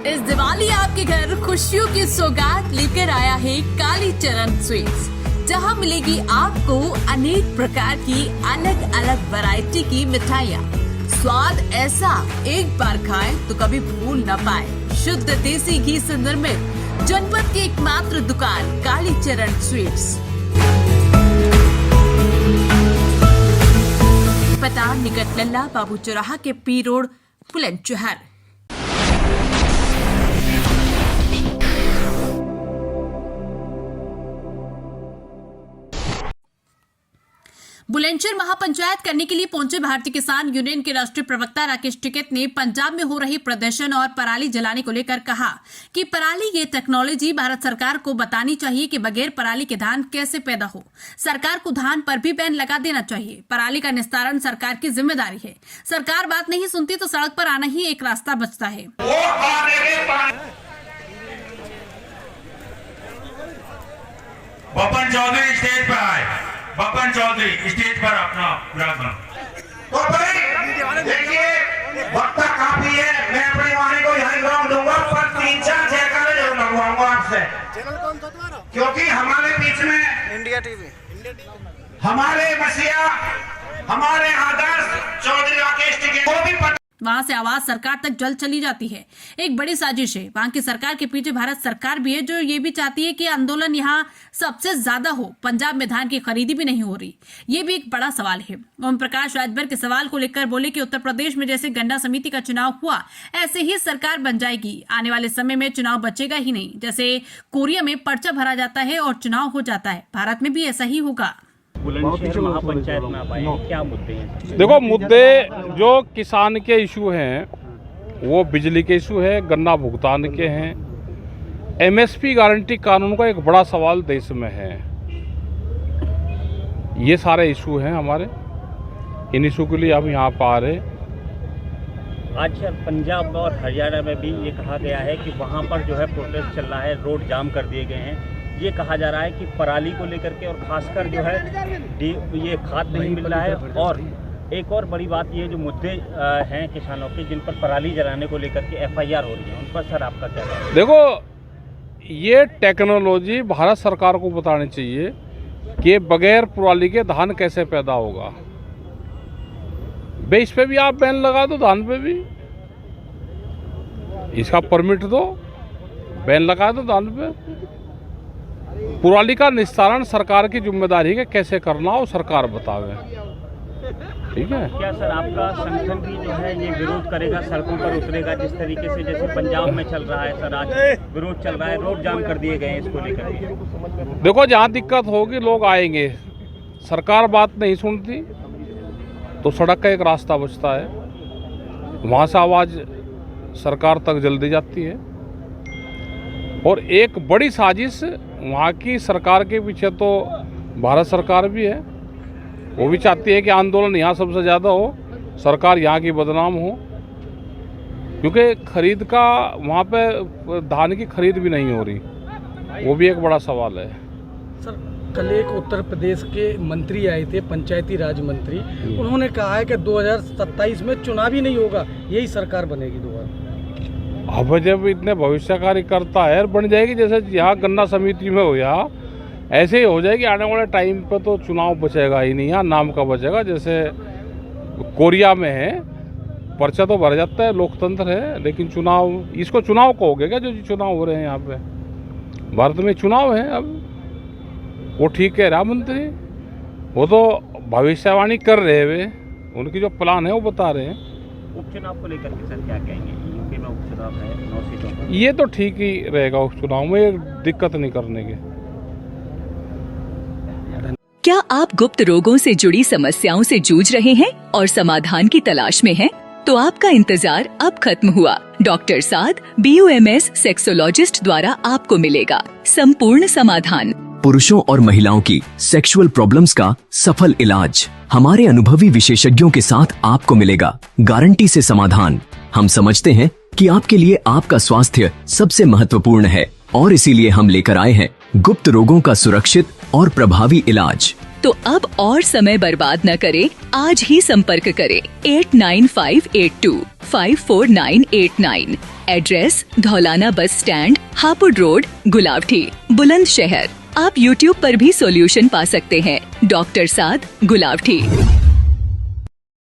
इस दिवाली आपके घर खुशियों की सौगात लेकर आया है कालीचरण स्वीट्स, जहां मिलेगी आपको अनेक प्रकार की अलग अलग वैरायटी की मिठाइयाँ। स्वाद ऐसा एक बार खाएं तो कभी भूल न पाए। शुद्ध देसी घी से निर्मित जनपद की एकमात्र दुकान कालीचरण स्वीट्स। पता निकट लल्ला बाबू चौराहा के पी रोड, बुलंदशहर। बुलंदशहर महापंचायत करने के लिए पहुंचे भारतीय किसान यूनियन के राष्ट्रीय प्रवक्ता राकेश टिकैत ने पंजाब में हो रही प्रदर्शन और पराली जलाने को लेकर कहा कि पराली ये टेक्नोलॉजी भारत सरकार को बतानी चाहिए कि बगैर पराली के धान कैसे पैदा हो। सरकार को धान पर भी बैन लगा देना चाहिए। पराली का निस्तारण सरकार की जिम्मेदारी है। सरकार बात नहीं सुनती तो सड़क पर आना ही एक रास्ता बचता है। बपन चौधरी स्टेज पर आए। बपन चौधरी स्टेज पर अपना विराजमान। तो भाई देखिए वक्त काफी है, मैं अपनी वाणी को यहीं ग्राउंड दूंगा, पर 3-4 जयकारे जरूर लगवाऊंगा आपसे, क्योंकि हमारे बीच में इंडिया टीवी हमारे मसीहा, हमारे आदर्श चौधरी राकेश टिकैत को भी पता। वहां से आवाज सरकार तक जल्द चली जाती है। एक बड़ी साजिश है। वहां की सरकार के पीछे भारत सरकार भी है, जो ये भी चाहती है कि आंदोलन यहाँ सबसे ज्यादा हो। पंजाब में धान की खरीदी भी नहीं हो रही, ये भी एक बड़ा सवाल है। ओम प्रकाश राजभर के सवाल को लेकर बोले कि उत्तर प्रदेश में जैसे गन्ना समिति का चुनाव हुआ, ऐसे ही सरकार बन जाएगी। आने वाले समय में चुनाव बचेगा ही नहीं। जैसे कोरिया में पर्चा भरा जाता है और चुनाव हो जाता है, भारत में भी ऐसा ही होगा। बुलंदशहर महापंचायत में आप आए, क्या मुद्दे हैं? देखो, मुद्दे जो किसान के इशू हैं वो बिजली के इशू है, गन्ना भुगतान के हैं, एमएसपी गारंटी कानून का एक बड़ा सवाल देश में है। ये सारे इशू हैं हमारे। इन इशू के लिए हम यहाँ पर आ रहे। आज पंजाब और हरियाणा में भी ये कहा गया है कि वहाँ पर जो है प्रोटेस्ट चल रहा है, रोड जाम कर दिए गए हैं। ये कहा जा रहा है कि पराली को लेकर के और खासकर जो है ये खाद नहीं मिल रहा है। और एक और बड़ी बात ये जो मुद्दे हैं किसानों के, जिन पर पराली जलाने को लेकर के एफआईआर हो रही है, उन पर सर आपका क्या कहना है? देखो, ये टेक्नोलॉजी भारत सरकार को बतानी चाहिए कि बगैर पराली के धान कैसे पैदा होगा। इस पे भी आप बैन लगा दो, धान पे भी इसका परमिट दो, बैन लगा दो धान पे। पराली का निस्तारण सरकार की जिम्मेदारी है, कैसे करना हो सरकार बतावे। ठीक है। क्या सर आपका संगठन भी जो है ये विरोध करेगा, सड़कों पर उतरेगा, जिस तरीके से जैसे पंजाब में चल रहा है? सर आज विरोध चल रहा है, रोड जाम कर दिए गए हैं इसको लेकर के। देखो, जहाँ दिक्कत होगी लोग आएंगे। सरकार बात नहीं सुनती तो सड़क का एक रास्ता बचता है, वहाँ से आवाज़ सरकार तक जल्दी जाती है। और एक बड़ी साजिश वहाँ की सरकार के पीछे तो भारत सरकार भी है। वो भी चाहती है कि आंदोलन यहाँ सबसे ज़्यादा हो, सरकार यहाँ की बदनाम हो, क्योंकि खरीद का वहाँ पे धान की खरीद भी नहीं हो रही। वो भी एक बड़ा सवाल है। सर, कल एक उत्तर प्रदेश के मंत्री आए थे, पंचायती राज मंत्री, उन्होंने कहा है कि 2027 में चुनाव ही नहीं होगा, यही सरकार बनेगी दोबारा। अब जब इतने भविष्यकारी करता है, बन जाएगी जैसे यहाँ गन्ना समिति में हो, यहाँ ऐसे ही हो जाएगी। आने वाले टाइम पे तो चुनाव बचेगा ही नहीं, यहाँ नाम का बचेगा। जैसे कोरिया में है, पर्चा तो भर जाता है, लोकतंत्र है, लेकिन चुनाव, इसको चुनाव कहोगे क्या जो चुनाव हो रहे हैं यहाँ पे? भारत में चुनाव है। अब वो ठीक कह रहा मंत्री, वो तो भविष्यवाणी कर रहे हैं, वे उनकी जो प्लान है वो बता रहे हैं। उपचुनाव को लेकर के सर क्या कहेंगे? यूपी में उपचुनाव है 9 सीटों पर। ये तो ठीक ही रहेगा, उपचुनाव में दिक्कत नहीं करने के। क्या आप गुप्त रोगों से जुड़ी समस्याओं से जूझ रहे हैं और समाधान की तलाश में हैं? तो आपका इंतजार अब खत्म हुआ। डॉक्टर साद BUMS सेक्सोलॉजिस्ट द्वारा आपको मिलेगा संपूर्ण समाधान। पुरुषों और महिलाओं की सेक्सुअल प्रॉब्लम्स का सफल इलाज हमारे अनुभवी विशेषज्ञों के साथ आपको मिलेगा, गारंटी से समाधान। हम समझते हैं कि आपके लिए आपका स्वास्थ्य सबसे महत्वपूर्ण है और इसीलिए हम लेकर आए हैं गुप्त रोगों का सुरक्षित और प्रभावी इलाज। तो अब और समय बर्बाद न करें, आज ही संपर्क करें 89582 5989। Address Dhaulana bus stand, Hapur road, Gulaothi, Bulandshahr. आप YouTube पर भी सॉल्यूशन पा सकते हैं। डॉक्टर साद, गुलावटी।